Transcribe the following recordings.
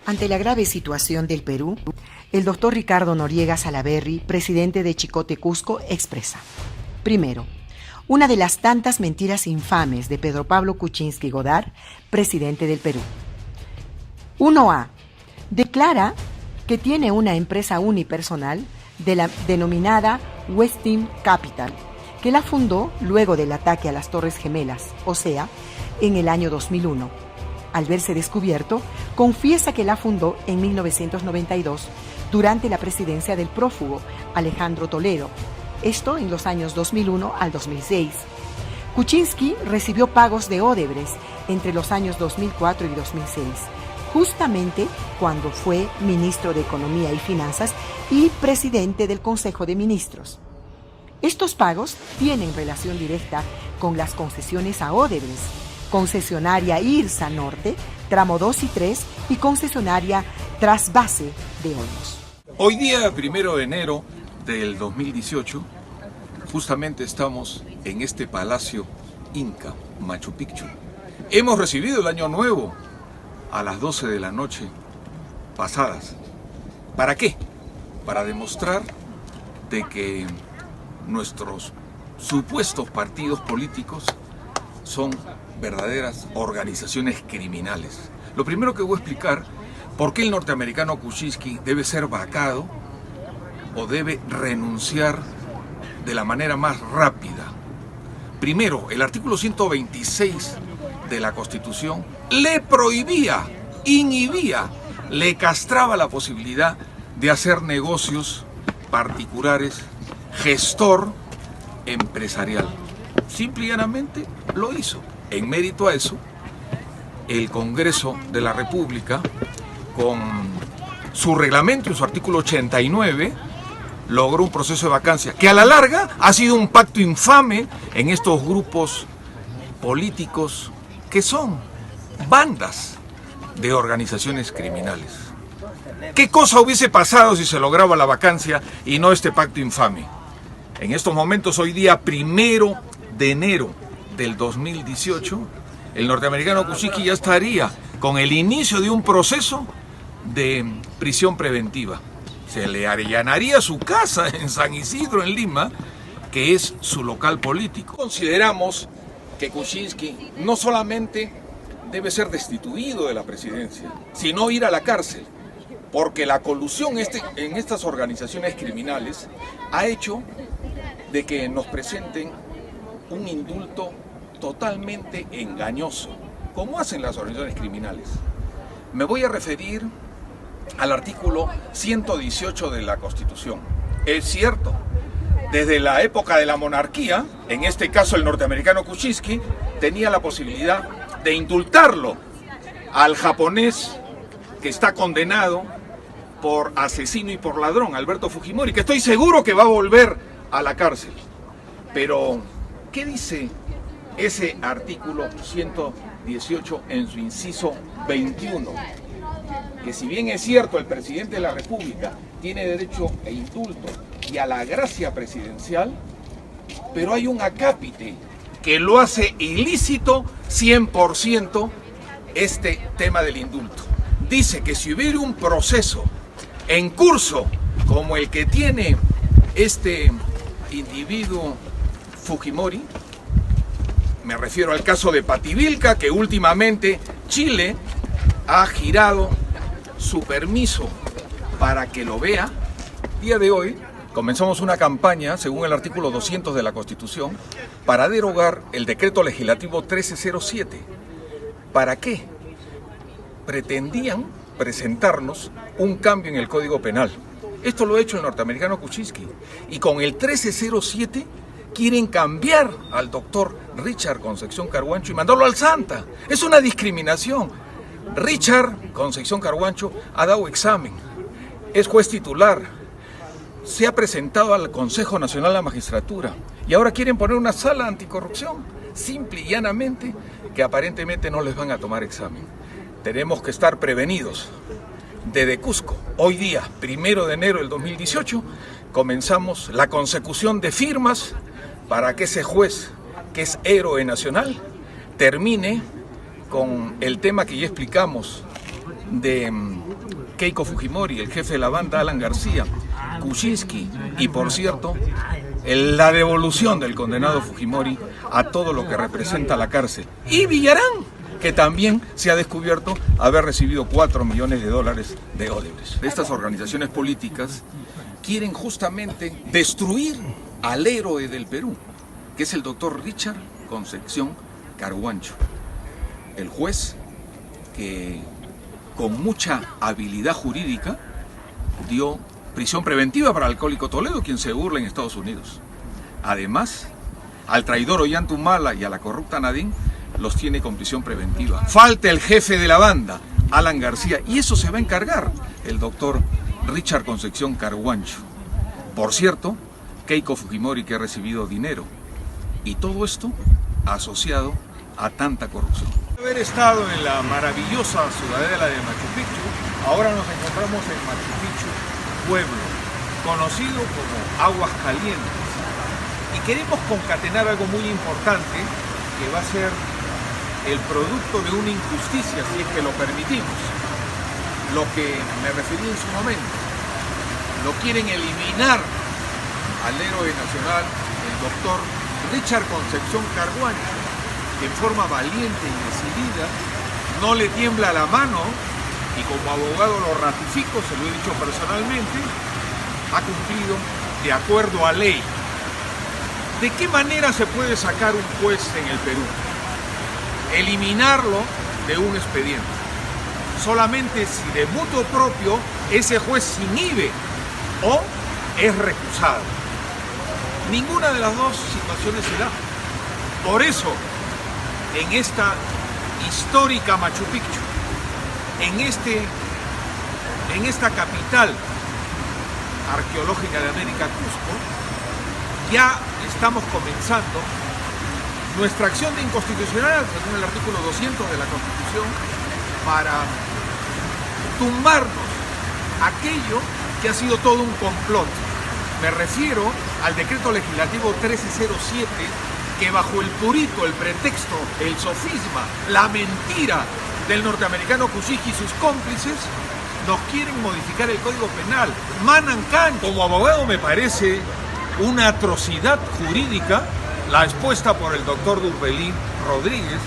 Ante la grave situación del Perú, el doctor Ricardo Noriega Salaverry, presidente de Chicote Cusco, expresa: primero, una de las tantas mentiras infames de Pedro Pablo Kuczynski Godard, presidente del Perú. 1A. Declara que tiene una empresa unipersonal denominada Westin Capital, que la fundó luego del ataque a las Torres Gemelas, o sea, en el año 2001. Al verse descubierto, confiesa que la fundó en 1992 durante la presidencia del prófugo Alejandro Toledo, esto en los años 2001 al 2006. Kuczynski recibió pagos de Odebrecht entre los años 2004 y 2006, justamente cuando fue ministro de Economía y Finanzas y presidente del Consejo de Ministros. Estos pagos tienen relación directa con las concesiones a Odebrecht, concesionaria IRSA Norte, tramo 2 y 3 y concesionaria Trasvase de Olmos. Hoy día, 1 de enero del 2018, justamente estamos en este palacio Inca, Machu Picchu. Hemos recibido el año nuevo a las 12 de la noche pasadas. ¿Para qué? Para demostrar de que nuestros supuestos partidos políticos son verdaderas organizaciones criminales. Lo primero que voy a explicar, por qué el norteamericano Kuczynski debe ser vacado o debe renunciar de la manera más rápida. Primero, el artículo 126 de la Constitución le prohibía, inhibía, le castraba la posibilidad de hacer negocios particulares, gestor empresarial. Simple y llanamente lo hizo. En mérito a eso, el Congreso de la República, con su reglamento en su artículo 89, logró un proceso de vacancia que a la larga ha sido un pacto infame en estos grupos políticos que son bandas de organizaciones criminales. ¿Qué cosa hubiese pasado si se lograba la vacancia y no este pacto infame? En estos momentos, hoy día 1 de enero del 2018, el norteamericano Kuczynski ya estaría con el inicio de un proceso de prisión preventiva. Se le allanaría su casa en San Isidro, en Lima, que es su local político. Consideramos que Kuczynski no solamente debe ser destituido de la presidencia, sino ir a la cárcel, porque la colusión en estas organizaciones criminales ha hecho de que nos presenten un indulto totalmente engañoso, como hacen las organizaciones criminales. Me voy a referir al artículo 118 de la Constitución. Es cierto, desde la época de la monarquía, en este caso el norteamericano Kuczynski, tenía la posibilidad de indultarlo al japonés que está condenado por asesino y por ladrón, Alberto Fujimori, que estoy seguro que va a volver a la cárcel. Pero, ¿qué dice ese artículo 118 en su inciso 21? Que si bien es cierto, el presidente de la República tiene derecho a indulto y a la gracia presidencial, pero hay un acápite que lo hace ilícito 100% este tema del indulto. Dice que si hubiera un proceso en curso como el que tiene este individuo Fujimori, me refiero al caso de Pativilca, que últimamente Chile ha girado su permiso para que lo vea. Día de hoy comenzamos una campaña, según el artículo 200 de la Constitución, para derogar el decreto legislativo 1307. ¿Para qué? Pretendían presentarnos un cambio en el Código Penal. Esto lo ha hecho el norteamericano Kuczynski. Y con el 1307 quieren cambiar al doctor Richard Concepción Carhuancho y mandarlo al Santa. Es una discriminación. Richard Concepción Carhuancho ha dado examen, es juez titular, se ha presentado al Consejo Nacional de la Magistratura y ahora quieren poner una sala anticorrupción, simple y llanamente, que aparentemente no les van a tomar examen. Tenemos que estar prevenidos. Desde Cusco, hoy día, 1 de enero del 2018, comenzamos la consecución de firmas para que ese juez, que es héroe nacional, termine con el tema que ya explicamos de Keiko Fujimori, el jefe de la banda Alan García, Kuczynski y, por cierto, la devolución del condenado Fujimori a todo lo que representa la cárcel. Y Villarán, que también se ha descubierto haber recibido $4 millones de Odebrecht. Estas organizaciones políticas quieren justamente destruir al héroe del Perú, que es el doctor Richard Concepción Carhuancho, el juez que con mucha habilidad jurídica dio prisión preventiva para el alcohólico Toledo, quien se burla en Estados Unidos. Además, al traidor Ollanta y a la corrupta Nadine los tiene con prisión preventiva. Falta el jefe de la banda, Alan García, y eso se va a encargar el doctor Richard Concepción Carhuancho. Por cierto, Keiko Fujimori, que ha recibido dinero, y todo esto asociado a tanta corrupción. Haber estado en la maravillosa ciudadela de Machu Picchu, ahora nos encontramos en Machu Picchu, pueblo, conocido como Aguas Calientes. Y queremos concatenar algo muy importante, que va a ser el producto de una injusticia, si es que lo permitimos. Lo que me referí en su momento. Lo quieren eliminar al héroe nacional, el doctor Richard Concepción Carhuancho, que en forma valiente y decidida no le tiembla la mano, y como abogado lo ratifico, se lo he dicho personalmente, ha cumplido de acuerdo a ley. ¿De qué manera se puede sacar un juez en el Perú? Eliminarlo de un expediente. Solamente si de mutuo propio ese juez se inhibe o es recusado. Ninguna de las dos situaciones se da. Por eso, en esta histórica Machu Picchu, en esta capital arqueológica de América, Cusco, ya estamos comenzando nuestra acción de inconstitucional, según el artículo 200 de la Constitución, para tumbarnos aquello que ha sido todo un complot. Me refiero al decreto legislativo 1307, que bajo el purito, el pretexto, el sofisma, la mentira del norteamericano Kuczynski y sus cómplices, nos quieren modificar el Código Penal. Manan can. Como abogado me parece una atrocidad jurídica la expuesta por el doctor Durbelín Rodríguez,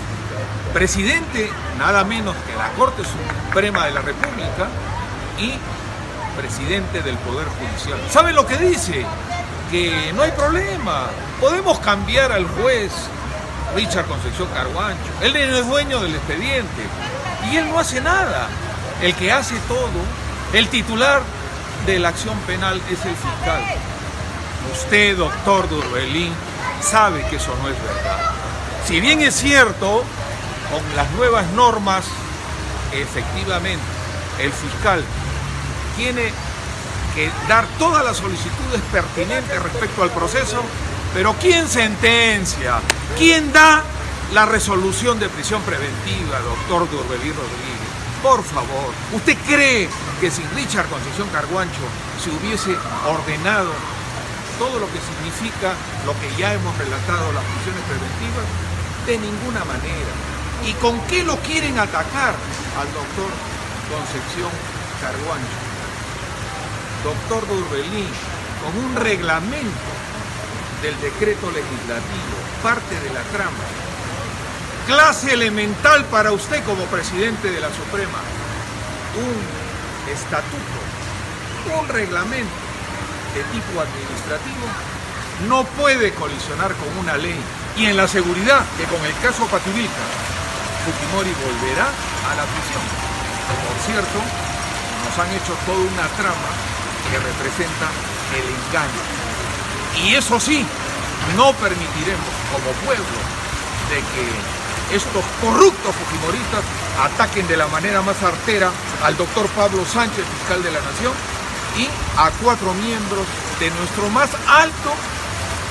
presidente nada menos que la Corte Suprema de la República y presidente del Poder Judicial. ¿Sabe lo que dice? Que no hay problema, podemos cambiar al juez Richard Concepción Carhuancho, él es dueño del expediente y él no hace nada. El que hace todo, el titular de la acción penal es el fiscal. Usted, doctor Durbelín, sabe que eso no es verdad. Si bien es cierto, con las nuevas normas, efectivamente, el fiscal tiene que dar todas las solicitudes pertinentes respecto al proceso, pero ¿quién sentencia? ¿Quién da la resolución de prisión preventiva, doctor Durbelín Rodríguez? Por favor, ¿usted cree que si Richard Concepción Carhuancho se hubiese ordenado todo lo que significa lo que ya hemos relatado, las prisiones preventivas? De ninguna manera. ¿Y con qué lo quieren atacar al doctor Concepción Carhuancho? Doctor Durbelín, con un reglamento del decreto legislativo, parte de la trama, clase elemental para usted como presidente de la Suprema, un estatuto, un reglamento de tipo administrativo, no puede colisionar con una ley. Y en la seguridad que con el caso Pativilca, Fujimori volverá a la prisión. Por cierto, nos han hecho toda una trama que representa el engaño. Y eso sí, no permitiremos como pueblo de que estos corruptos fujimoristas ataquen de la manera más artera al doctor Pablo Sánchez, fiscal de la Nación, y a 4 miembros de nuestro más alto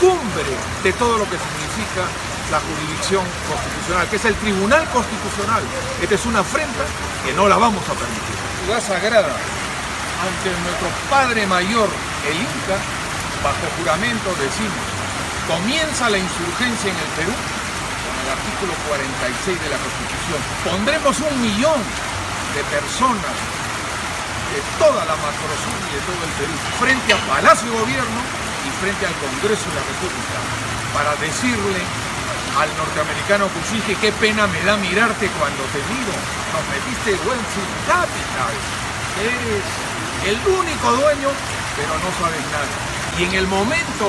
cumbre de todo lo que significa la jurisdicción constitucional, que es el Tribunal Constitucional. Esta es una afrenta que no la vamos a permitir. Ciudad sagrada, ante nuestro Padre Mayor, el Inca, bajo juramento decimos, comienza la insurgencia en el Perú con el artículo 46 de la Constitución. Pondremos 1 millón de personas de toda la macrozona y de todo el Perú, frente a Palacio de Gobierno y frente al Congreso de la República, para decirle al norteamericano Kuczynski: qué pena me da mirarte cuando te miro, nos metiste Westfield Capital, eres el único dueño, pero no sabes nada. Y en el momento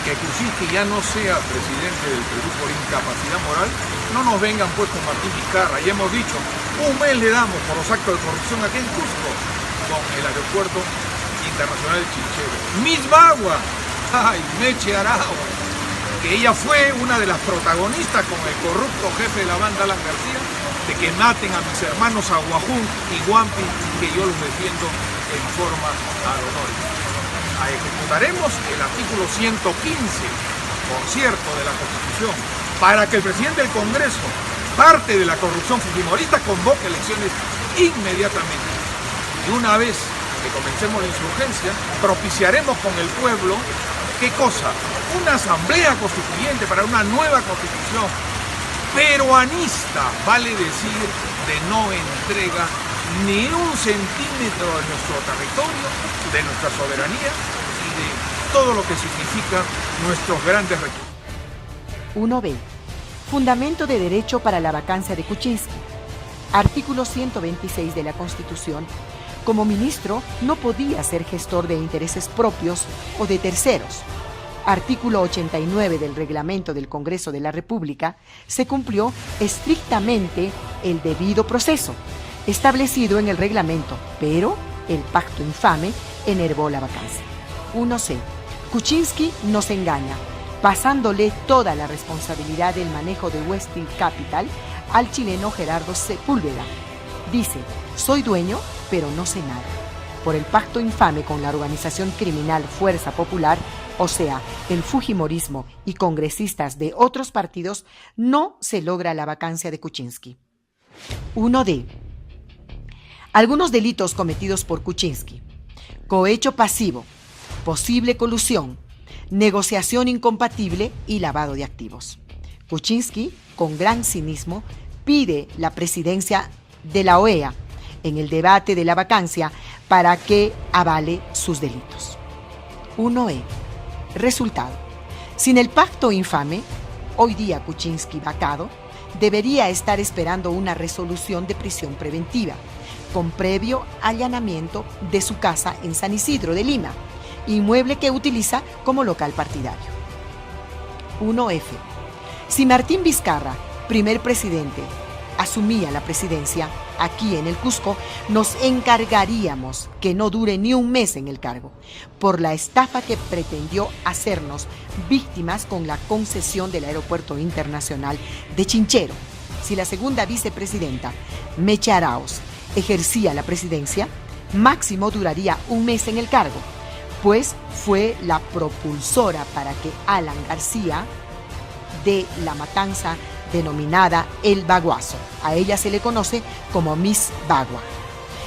que Kuczynski ya no sea presidente del Perú por incapacidad moral, no nos vengan pues con Martín Vizcarra. Ya hemos dicho, un mes le damos por los actos de corrupción aquí en Cusco con el aeropuerto internacional de Chinchero. Miss Bagua, ay, Meche Aragua, que ella fue una de las protagonistas con el corrupto jefe de la banda, Alan García, de que maten a mis hermanos Aguajún y Guampi, que yo los defiendo en forma ad honorem. Ejecutaremos el artículo 115, por cierto, de la Constitución, para que el presidente del Congreso, parte de la corrupción fujimorista, convoque elecciones inmediatamente. Y una vez que comencemos la insurgencia, propiciaremos con el pueblo, ¿qué cosa? Una asamblea constituyente para una nueva constitución peruanista, vale decir, de no entrega ni un centímetro de nuestro territorio, de nuestra soberanía y de todo lo que significa nuestros grandes recursos. 1b. Fundamento de derecho para la vacancia de Kuczynski. Artículo 126 de la Constitución. Como ministro, no podía ser gestor de intereses propios o de terceros. Artículo 89 del Reglamento del Congreso de la República. Se cumplió estrictamente el debido proceso establecido en el reglamento, pero el pacto infame enervó la vacancia. 1c. Kuczynski nos engaña, pasándole toda la responsabilidad del manejo de Westfield Capital al chileno Gerardo Sepúlveda. Dice: soy dueño, pero no sé nada. Por el pacto infame con la organización criminal Fuerza Popular, o sea, el fujimorismo y congresistas de otros partidos, no se logra la vacancia de Kuczynski. 1d. Algunos delitos cometidos por Kuczynski: cohecho pasivo, posible colusión, negociación incompatible y lavado de activos. Kuczynski, con gran cinismo, pide la presidencia de la OEA en el debate de la vacancia para que avale sus delitos. 1e. Resultado: sin el pacto infame, hoy día Kuczynski vacado debería estar esperando una resolución de prisión preventiva, con previo allanamiento de su casa en San Isidro de Lima, inmueble que utiliza como local partidario. 1f. Si Martín Vizcarra, primer presidente, asumía la presidencia aquí en el Cusco, nos encargaríamos que no dure ni un mes en el cargo, por la estafa que pretendió hacernos víctimas con la concesión del Aeropuerto Internacional de Chinchero. Si la segunda vicepresidenta, Meche Arauz, ejercía la presidencia, máximo duraría un mes en el cargo, pues fue la propulsora para que Alan García de la matanza denominada El Baguazo. A ella se le conoce como Miss Bagua.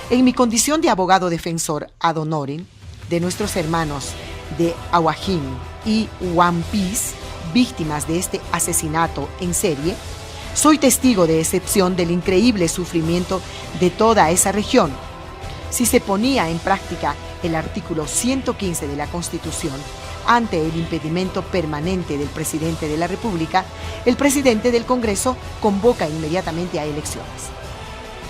En mi condición de abogado defensor ad honorem de nuestros hermanos de Aguajín y Huampis, víctimas de este asesinato en serie, soy testigo de excepción del increíble sufrimiento de toda esa región. Si se ponía en práctica el artículo 115 de la Constitución, ante el impedimento permanente del presidente de la República, el presidente del Congreso convoca inmediatamente a elecciones.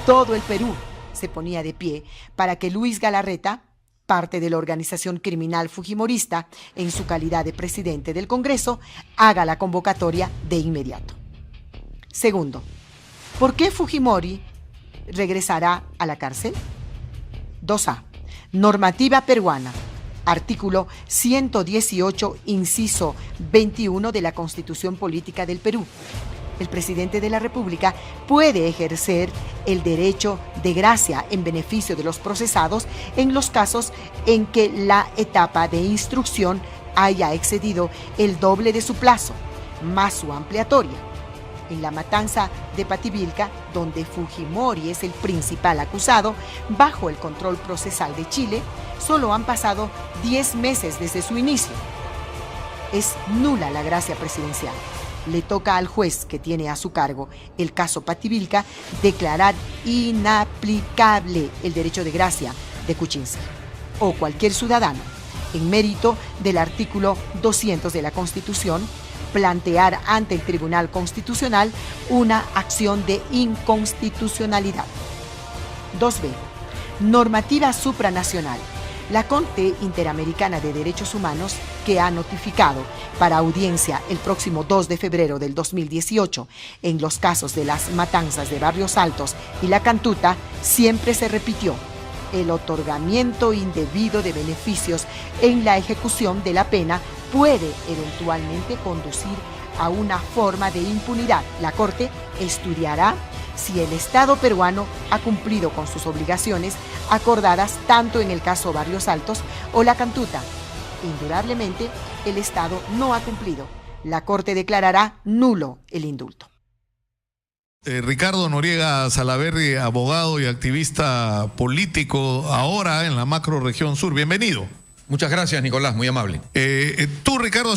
Todo el Perú se ponía de pie para que Luis Galarreta, parte de la organización criminal fujimorista, en su calidad de presidente del Congreso, haga la convocatoria de inmediato. Segundo, ¿por qué Fujimori regresará a la cárcel? 2a. Normativa peruana. Artículo 118, inciso 21 de la Constitución Política del Perú. El presidente de la República puede ejercer el derecho de gracia en beneficio de los procesados en los casos en que la etapa de instrucción haya excedido el doble de su plazo, más su ampliatoria. En la matanza de Pativilca, donde Fujimori es el principal acusado, bajo el control procesal de Chile, solo han pasado 10 meses desde su inicio. Es nula la gracia presidencial. Le toca al juez que tiene a su cargo el caso Pativilca declarar inaplicable el derecho de gracia de Kuczynski o cualquier ciudadano, en mérito del artículo 200 de la Constitución, plantear ante el Tribunal Constitucional una acción de inconstitucionalidad. 2b. Normativa supranacional. La Corte Interamericana de Derechos Humanos, que ha notificado para audiencia el próximo 2 de febrero del 2018 en los casos de las matanzas de Barrios Altos y La Cantuta, siempre se repitió: el otorgamiento indebido de beneficios en la ejecución de la pena puede eventualmente conducir a una forma de impunidad. La Corte estudiará si el Estado peruano ha cumplido con sus obligaciones acordadas tanto en el caso Barrios Altos o La Cantuta. Indudablemente, el Estado no ha cumplido. La Corte declarará nulo el indulto. Ricardo Noriega Salaverry, abogado y activista político ahora en la macrorregión sur. Bienvenido. Muchas gracias, Nicolás, muy amable. Tú, Ricardo,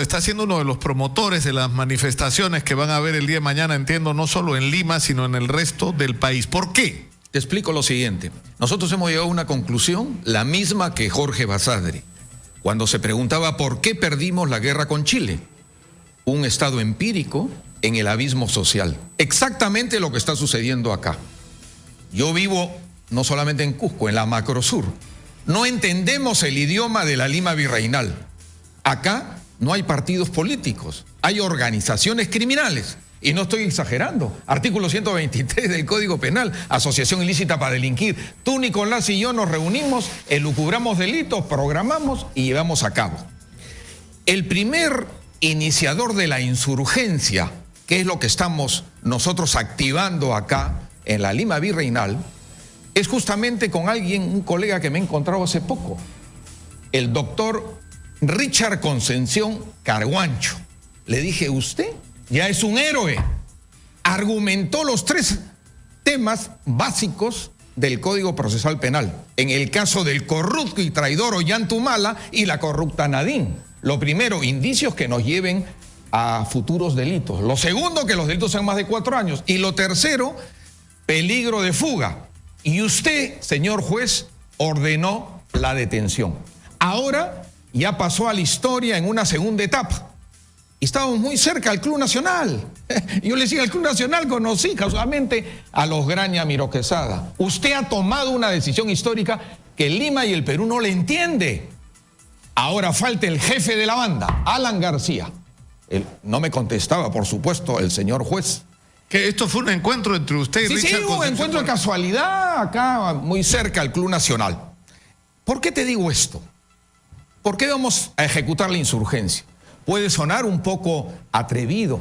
estás siendo uno de los promotores de las manifestaciones que van a haber el día de mañana, entiendo, no solo en Lima, sino en el resto del país. ¿Por qué? Te explico lo siguiente. Nosotros hemos llegado a una conclusión, la misma que Jorge Basadre, cuando se preguntaba por qué perdimos la guerra con Chile. Un estado empírico en el abismo social. Exactamente lo que está sucediendo acá. Yo vivo no solamente en Cusco, en la macrosur. No entendemos el idioma de la Lima virreinal. Acá no hay partidos políticos, hay organizaciones criminales. Y no estoy exagerando. Artículo 123 del Código Penal, asociación ilícita para delinquir. Tú, Nicolás y yo nos reunimos, elucubramos delitos, programamos y llevamos a cabo. El primer iniciador de la insurgencia, que es lo que estamos nosotros activando acá en la Lima virreinal, es justamente con alguien, un colega que me he encontrado hace poco, el doctor Richard Concepción Carguancho. Le dije, usted ya es un héroe. Argumentó los 3 temas básicos del Código Procesal Penal. En el caso del corrupto y traidor Ollantumala y la corrupta Nadine. Lo primero, indicios que nos lleven a futuros delitos. Lo segundo, que los delitos sean más de 4 años. Y lo tercero, peligro de fuga. Y usted, señor juez, ordenó la detención. Ahora ya pasó a la historia en una segunda etapa. Y estábamos muy cerca al Club Nacional. Yo le decía, al Club Nacional conocí casualmente a los Graña Miró Quesada. Usted ha tomado una decisión histórica que Lima y el Perú no le entiende. Ahora falta el jefe de la banda, Alan García. Él no me contestaba, por supuesto, el señor juez. Que esto fue un encuentro entre usted y Richard. Sí, un encuentro de casualidad acá, muy cerca al Club Nacional. ¿Por qué te digo esto? ¿Por qué vamos a ejecutar la insurgencia? Puede sonar un poco atrevido.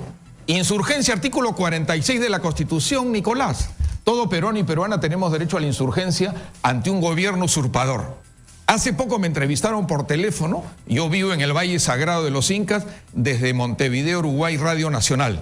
Insurgencia, artículo 46 de la Constitución, Nicolás. Todo peruano y peruana tenemos derecho a la insurgencia ante un gobierno usurpador. Hace poco me entrevistaron por teléfono. Yo vivo en el Valle Sagrado de los Incas, desde Montevideo, Uruguay, Radio Nacional.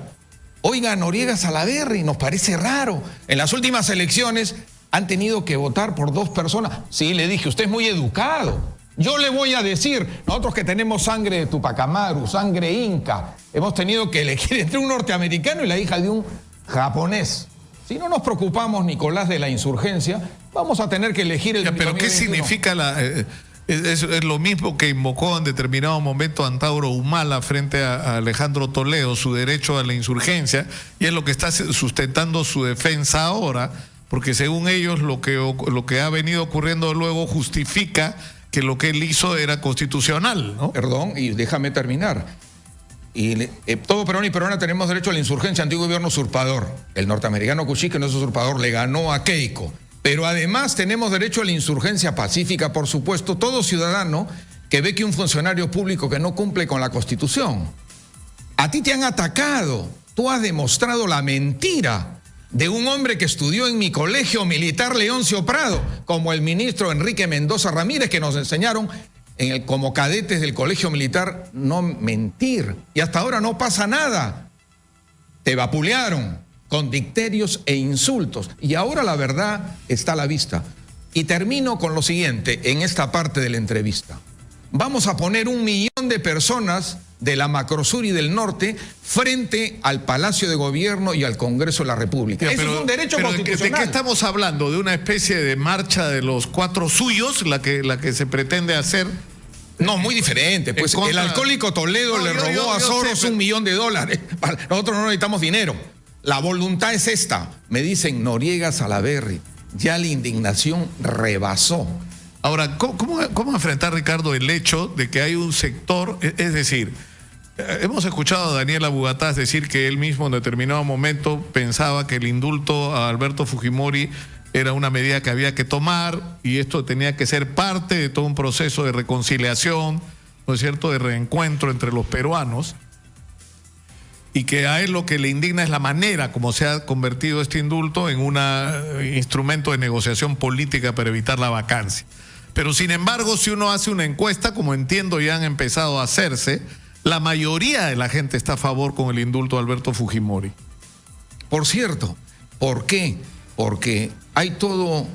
Oiga, Noriega Salaverry, nos parece raro. En las últimas elecciones han tenido que votar por 2 personas. Sí, le dije, usted es muy educado. Yo le voy a decir, nosotros que tenemos sangre de Tupac Amaru, sangre inca, hemos tenido que elegir entre un norteamericano y la hija de un japonés. Si no nos preocupamos, Nicolás, de la insurgencia, vamos a tener que elegir el... ¿Pero qué significa la...? Es lo mismo que invocó en determinado momento Antauro Humala frente a Alejandro Toledo, su derecho a la insurgencia, y es lo que está sustentando su defensa ahora, porque según ellos lo que ha venido ocurriendo luego justifica que lo que él hizo era constitucional, ¿no? Perdón, y déjame terminar. Todo peruano y peruana tenemos derecho a la insurgencia ante un gobierno usurpador. El norteamericano Kuczynski, que no es usurpador, le ganó a Keiko. Pero además tenemos derecho a la insurgencia pacífica, por supuesto, todo ciudadano que ve que un funcionario público que no cumple con la Constitución. A ti te han atacado, tú has demostrado la mentira de un hombre que estudió en mi colegio militar Leoncio Prado, como el ministro Enrique Mendoza Ramírez, que nos enseñaron como cadetes del colegio militar no mentir. Y hasta ahora no pasa nada. Te vapulearon con dicterios e insultos. Y ahora la verdad está a la vista. Y termino con lo siguiente en esta parte de la entrevista. vamos a poner 1 millón de personas de la Macrosur y del norte frente al Palacio de Gobierno y al Congreso de la República. Eso es un derecho constitucional. ¿De qué estamos hablando? ¿De una especie de marcha de los 4 suyos, la que se pretende hacer? No, muy diferente. Pues el alcohólico Toledo le robó a Soros $1 millón. Nosotros no necesitamos dinero. La voluntad es esta. Me dicen Noriega, Salaverry, ya la indignación rebasó. Ahora, ¿cómo enfrentar, Ricardo, el hecho de que hay un sector, es decir, hemos escuchado a Daniela Bugatás decir que él mismo en determinado momento pensaba que el indulto a Alberto Fujimori era una medida que había que tomar y esto tenía que ser parte de todo un proceso de reconciliación, ¿no es cierto?, de reencuentro entre los peruanos, y que a él lo que le indigna es la manera como se ha convertido este indulto en un instrumento de negociación política para evitar la vacancia. Pero sin embargo, si uno hace una encuesta, como entiendo ya han empezado a hacerse, la mayoría de la gente está a favor con el indulto a Alberto Fujimori. Por cierto, ¿por qué? Porque hay todo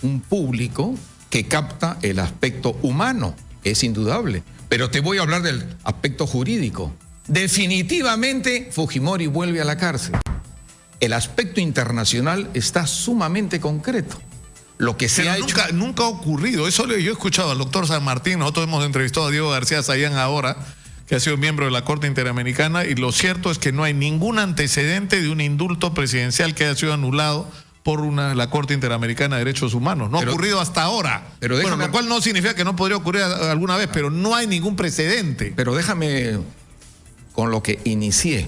un público que capta el aspecto humano, es indudable. Pero te voy a hablar del aspecto jurídico. Definitivamente Fujimori vuelve a la cárcel. El aspecto internacional está sumamente concreto. Lo que se ha hecho... Nunca ha ocurrido. Eso yo he escuchado al doctor San Martín. Nosotros hemos entrevistado a Diego García Sayán ahora, que ha sido miembro de la Corte Interamericana, y lo cierto es que no hay ningún antecedente de un indulto presidencial que haya sido anulado por la Corte Interamericana de Derechos Humanos. No ha ocurrido hasta ahora. Pero bueno, lo cual no significa que no podría ocurrir alguna vez, pero no hay ningún precedente. Pero déjame con lo que inicié,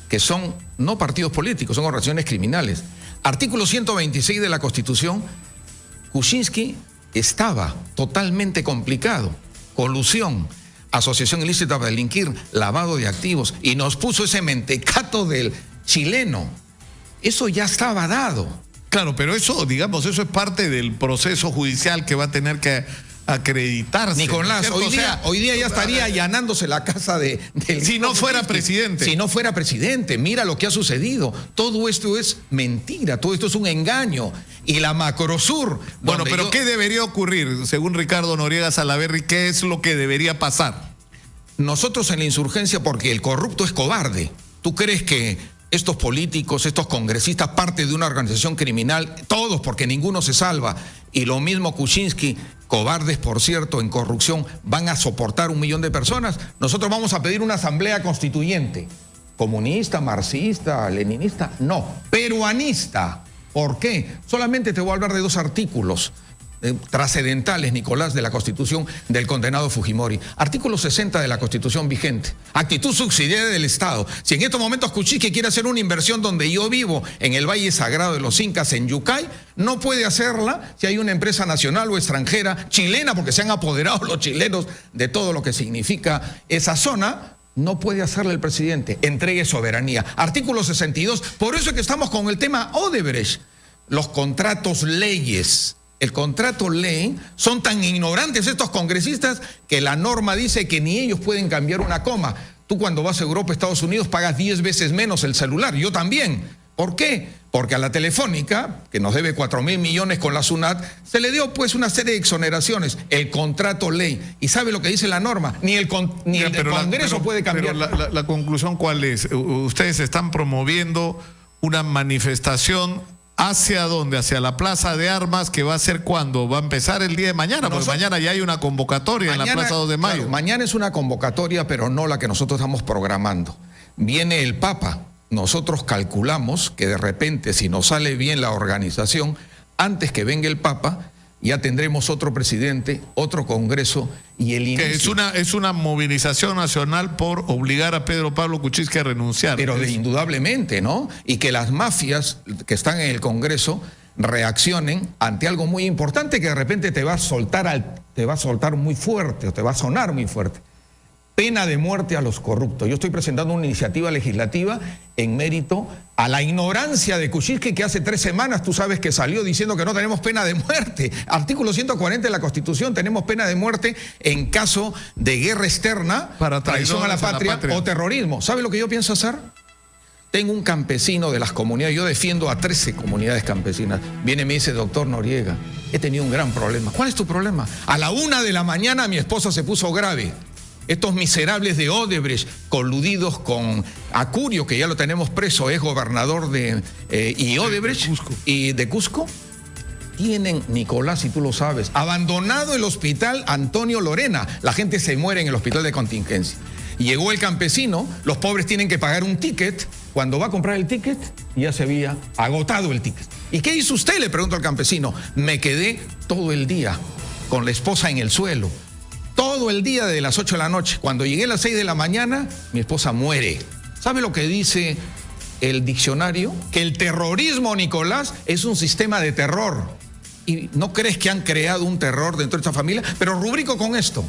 que son no partidos políticos, son organizaciones criminales. Artículo 126 de la Constitución. Kuczynski estaba totalmente complicado. Colusión, asociación ilícita para delinquir, lavado de activos, y nos puso ese mentecato del chileno. Eso ya estaba dado. Claro, pero eso, digamos, eso es parte del proceso judicial que va a tener que acreditarse. Nicolás, hoy día ya estaría allanándose la casa del... Si no fuera presidente. Si no fuera presidente, mira lo que ha sucedido. Todo esto es mentira, todo esto es un engaño. Y la Macrosur... Bueno, pero ¿qué debería ocurrir, según Ricardo Noriega Salaverry? ¿Qué es lo que debería pasar? Nosotros en la insurgencia, porque el corrupto es cobarde. ¿Tú crees que estos políticos, estos congresistas, parte de una organización criminal, todos, porque ninguno se salva, y lo mismo Kuczynski, cobardes, por cierto, en corrupción, van a soportar 1 millón de personas? Nosotros vamos a pedir una asamblea constituyente. Comunista, marxista, leninista, no, peruanista. ¿Por qué? Solamente te voy a hablar de 2 artículos trascendentales, Nicolás, de la Constitución del condenado Fujimori. Artículo 60 de la Constitución vigente. Actitud subsidiaria del Estado. Si en estos momentos Kuczynski quiere hacer una inversión donde yo vivo, en el Valle Sagrado de los Incas, en Yucay, no puede hacerla si hay una empresa nacional o extranjera, chilena, porque se han apoderado los chilenos de todo lo que significa esa zona. No puede hacerle el presidente. Entregue soberanía. Artículo 62. Por eso es que estamos con el tema Odebrecht. Los contratos leyes. El contrato ley, son tan ignorantes estos congresistas que la norma dice que ni ellos pueden cambiar una coma. Tú cuando vas a Europa, Estados Unidos, pagas 10 veces menos el celular. Yo también. ¿Por qué? Porque a la Telefónica, que nos debe 4.000 millones con la SUNAT, se le dio pues una serie de exoneraciones. El contrato ley. ¿Y sabe lo que dice la norma? Ni el Congreso puede cambiar. Pero la conclusión, ¿cuál es? Ustedes están promoviendo una manifestación... ¿Hacia dónde? ¿Hacia la Plaza de Armas? ¿Que va a ser cuándo? ¿Va a empezar el día de mañana? Porque mañana ya hay una convocatoria en la Plaza 2 de Mayo. Claro, mañana es una convocatoria, pero no la que nosotros estamos programando. Viene el Papa. Nosotros calculamos que de repente, si nos sale bien la organización, antes que venga el Papa, ya tendremos otro presidente, otro Congreso y el inicio. Que es una movilización nacional por obligar a Pedro Pablo Kuczynski a renunciar. Pero indudablemente, ¿no? Y que las mafias que están en el Congreso reaccionen ante algo muy importante que de repente te va a soltar muy fuerte o te va a sonar muy fuerte. Pena de muerte a los corruptos. Yo estoy presentando una iniciativa legislativa en mérito a la ignorancia de Kuczynski, que hace 3 semanas tú sabes que salió diciendo que no tenemos pena de muerte. Artículo 140 de la Constitución, tenemos pena de muerte en caso de guerra externa, para traición a la patria o terrorismo. ¿Sabe lo que yo pienso hacer? Tengo un campesino de las comunidades, yo defiendo a 13 comunidades campesinas. Viene y me dice, doctor Noriega, he tenido un gran problema. ¿Cuál es tu problema? A la 1 de la mañana mi esposa se puso grave. Estos miserables de Odebrecht, coludidos con Acurio, que ya lo tenemos preso, es gobernador y Odebrecht, de Cusco, tienen, Nicolás, si tú lo sabes, abandonado el hospital Antonio Lorena. La gente se muere en el hospital de contingencia. Llegó el campesino, los pobres tienen que pagar un ticket. Cuando va a comprar el ticket, ya se había agotado el ticket. ¿Y qué hizo usted?, le pregunto al campesino. Me quedé todo el día con la esposa en el suelo. Todo el día desde las 8 de la noche. Cuando llegué a las 6 de la mañana, mi esposa muere. ¿Sabe lo que dice el diccionario? Que el terrorismo, Nicolás, es un sistema de terror. ¿Y no crees que han creado un terror dentro de esta familia? Pero rubrico con esto.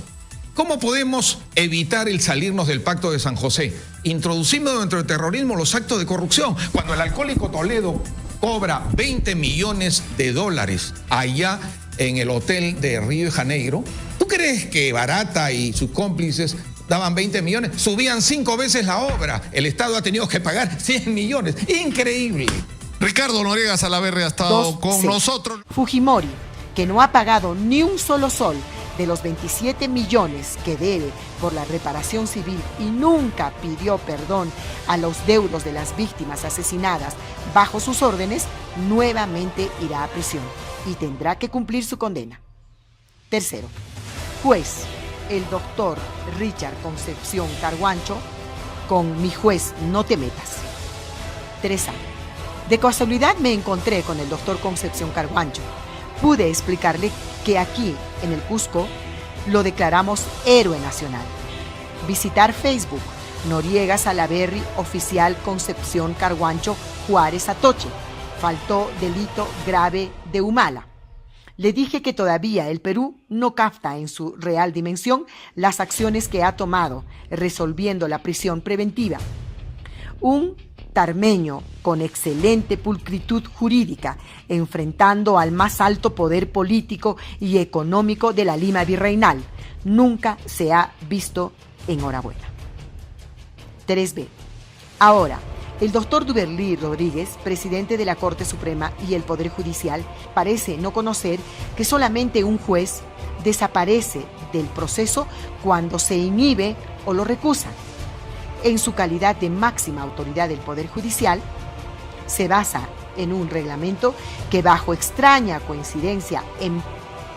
¿Cómo podemos evitar el salirnos del Pacto de San José? Introducimos dentro del terrorismo los actos de corrupción. Cuando el alcohólico Toledo cobra 20 millones de dólares allá en el hotel de Río de Janeiro, ¿tú crees que Barata y sus cómplices daban 20 millones? Subían 5 veces la obra. El Estado ha tenido que pagar 100 millones. Increíble. Ricardo Noriega Salaverry ha estado con nosotros. Fujimori, que no ha pagado ni un solo sol de los 27 millones que debe por la reparación civil y nunca pidió perdón a los deudos de las víctimas asesinadas bajo sus órdenes, nuevamente irá a prisión y tendrá que cumplir su condena. Tercero, juez, el doctor Richard Concepción Carguancho, con mi juez no te metas. 3A. De casualidad me encontré con el doctor Concepción Carguancho. Pude explicarle que aquí, en el Cusco, lo declaramos héroe nacional. Visitar Facebook, Noriega Salaverry Oficial Concepción Carguancho Juárez Atoche. Faltó delito grave de Humala. Le dije que todavía el Perú no capta en su real dimensión las acciones que ha tomado, resolviendo la prisión preventiva. Un tarmeño con excelente pulcritud jurídica, enfrentando al más alto poder político y económico de la Lima virreinal. Nunca se ha visto. Enhorabuena. 3B. Ahora, el doctor Duberly Rodríguez, presidente de la Corte Suprema y el Poder Judicial, parece no conocer que solamente un juez desaparece del proceso cuando se inhibe o lo recusa. En su calidad de máxima autoridad del Poder Judicial, se basa en un reglamento que, bajo extraña coincidencia, en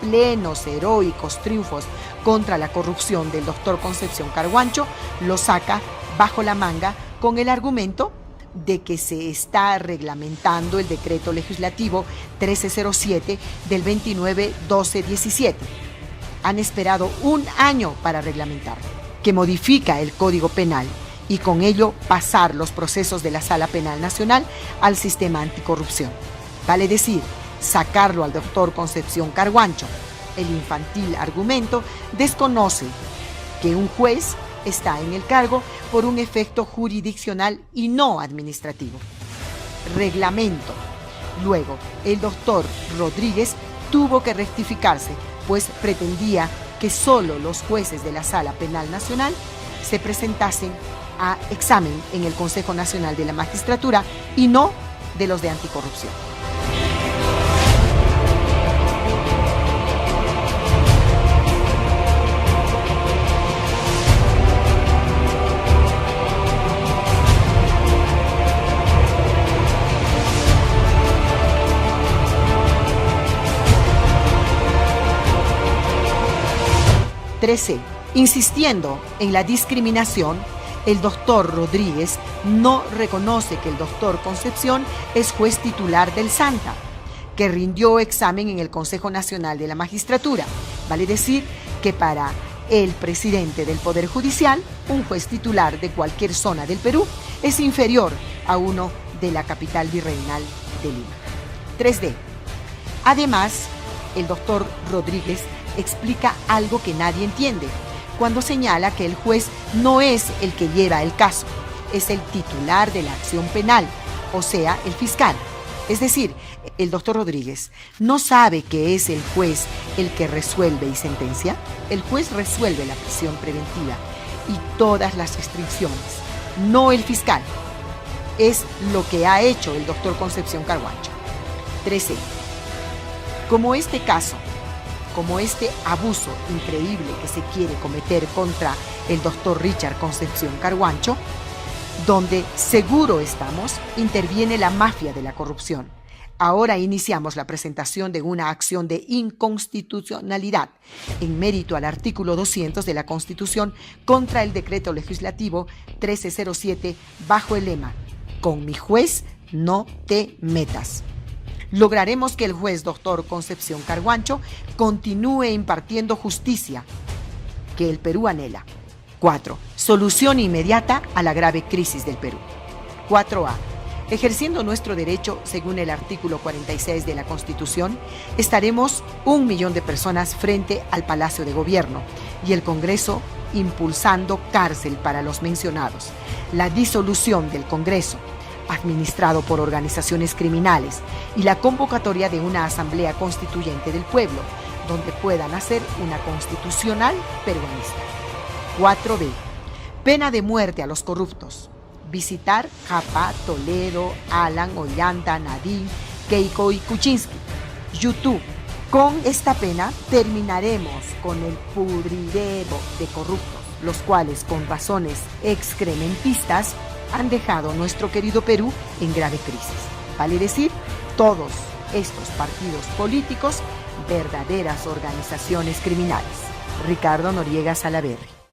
plenos heroicos triunfos contra la corrupción del doctor Concepción Carguancho, lo saca bajo la manga con el argumento de que se está reglamentando el decreto legislativo 1307 del 29/12/17. Han esperado un año para reglamentarlo, que modifica el Código Penal y con ello pasar los procesos de la Sala Penal Nacional al sistema anticorrupción. Vale decir, sacarlo al doctor Concepción Carguancho. El infantil argumento desconoce que un juez está en el cargo por un efecto jurisdiccional y no administrativo. Reglamento. Luego, el doctor Rodríguez tuvo que rectificarse, pues pretendía que solo los jueces de la Sala Penal Nacional se presentasen a examen en el Consejo Nacional de la Magistratura y no de los de anticorrupción. Insistiendo en la discriminación, el doctor Rodríguez no reconoce que el doctor Concepción es juez titular del Santa, que rindió examen en el Consejo Nacional de la Magistratura. Vale decir que para el presidente del Poder Judicial, un juez titular de cualquier zona del Perú es inferior a uno de la capital virreinal de Lima. 3D. Además, el doctor Rodríguez explica algo que nadie entiende cuando señala que el juez no es el que lleva el caso, es el titular de la acción penal, o sea, el fiscal. Es decir, el doctor Rodríguez no sabe que es el juez el que resuelve y sentencia. El juez resuelve la prisión preventiva y todas las restricciones, no el fiscal. Es lo que ha hecho el doctor Concepción Carguancho. 13. Como este caso, como este abuso increíble que se quiere cometer contra el doctor Richard Concepción Carhuancho, donde seguro estamos, interviene la mafia de la corrupción. Ahora iniciamos la presentación de una acción de inconstitucionalidad en mérito al artículo 200 de la Constitución contra el decreto legislativo 1307 bajo el lema: con mi juez no te metas. Lograremos que el juez doctor Concepción Carhuancho continúe impartiendo justicia que el Perú anhela. 4. Solución inmediata a la grave crisis del Perú. 4A. Ejerciendo nuestro derecho según el artículo 46 de la Constitución, estaremos 1 millón de personas frente al Palacio de Gobierno y el Congreso impulsando cárcel para los mencionados, la disolución del Congreso, administrado por organizaciones criminales, y la convocatoria de una asamblea constituyente del pueblo, donde pueda nacer una constitucional peruanista. 4B. Pena de muerte a los corruptos. Visitar Japa, Toledo, Alan, Ollanta, Nadine, Keiko y Kuczynski. YouTube. Con esta pena terminaremos con el pudridero de corruptos, los cuales con razones excrementistas han dejado a nuestro querido Perú en grave crisis. Vale decir, todos estos partidos políticos, verdaderas organizaciones criminales. Ricardo Noriega Salaverry.